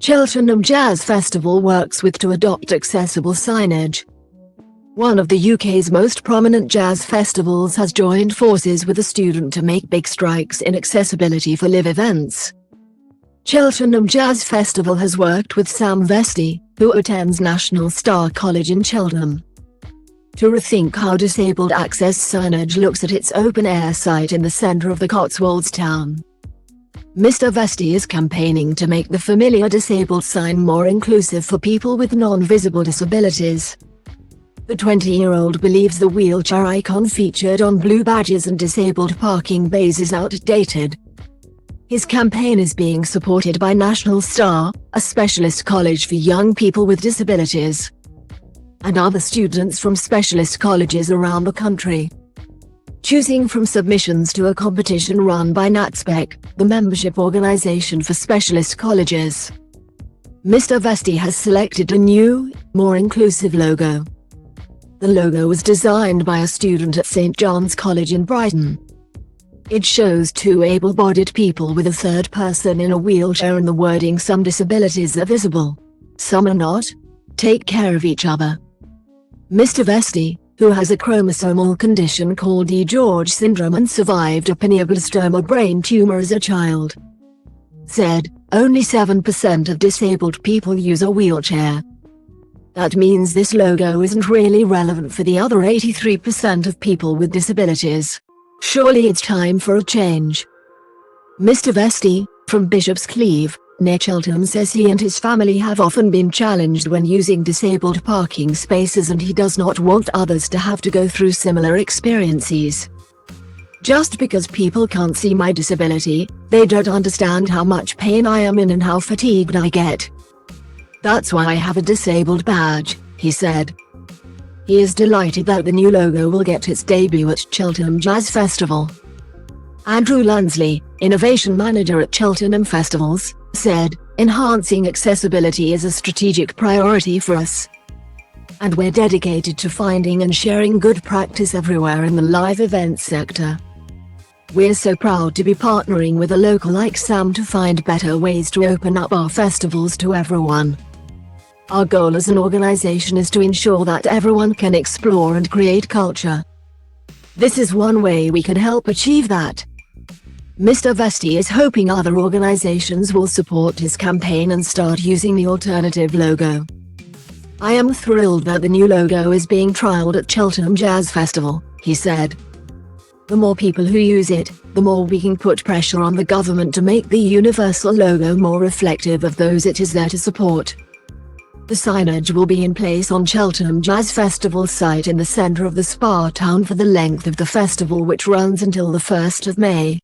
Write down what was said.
Cheltenham Jazz Festival works with to adopt accessible signage. One of the UK's most prominent jazz festivals has joined forces with a student to make big strikes in accessibility for live events. Cheltenham Jazz Festival has worked with Sam Vestey, who attends National Star College in Cheltenham, to rethink how disabled access signage looks at its open-air site in the centre of the Cotswolds town. Mr. Vestey is campaigning to make the familiar disabled sign more inclusive for people with non-visible disabilities. The 20-year-old believes the wheelchair icon featured on blue badges and disabled parking bays is outdated. His campaign is being supported by National Star, a specialist college for young people with disabilities, and other students from specialist colleges around the country. Choosing from submissions to a competition run by NatSpec, the membership organisation for specialist colleges, Mr. Vestey has selected a new, more inclusive logo. The logo was designed by a student at St John's College in Brighton. It shows two able-bodied people with a third person in a wheelchair, and the wording "Some disabilities are visible, some are not. Take care of each other." Mr. Vestey, who has a chromosomal condition called DiGeorge syndrome and survived a pineoblastoma brain tumor as a child, said, "Only 7% of disabled people use a wheelchair. That means this logo isn't really relevant for the other 83% of people with disabilities. Surely it's time for a change." Mr. Vestey, from Bishop's Cleeve, near Cheltenham, says he and his family have often been challenged when using disabled parking spaces, and he does not want others to have to go through similar experiences. "Just because people can't see my disability, they don't understand how much pain I am in and how fatigued I get. That's why I have a disabled badge," he said. He is delighted that the new logo will get its debut at Cheltenham Jazz Festival. Andrew Lansley, Innovation Manager at Cheltenham Festivals, said, "Enhancing accessibility is a strategic priority for us, and we're dedicated to finding and sharing good practice everywhere in the live events sector. We're so proud to be partnering with a local like Sam to find better ways to open up our festivals to everyone. Our goal as an organization is to ensure that everyone can explore and create culture. This is one way we can help achieve that." Mr. Vestey is hoping other organizations will support his campaign and start using the alternative logo. "I am thrilled that the new logo is being trialed at Cheltenham Jazz Festival," he said. "The more people who use it, the more we can put pressure on the government to make the universal logo more reflective of those it is there to support." The signage will be in place on Cheltenham Jazz Festival site in the centre of the spa town for the length of the festival, which runs until the 1st of May.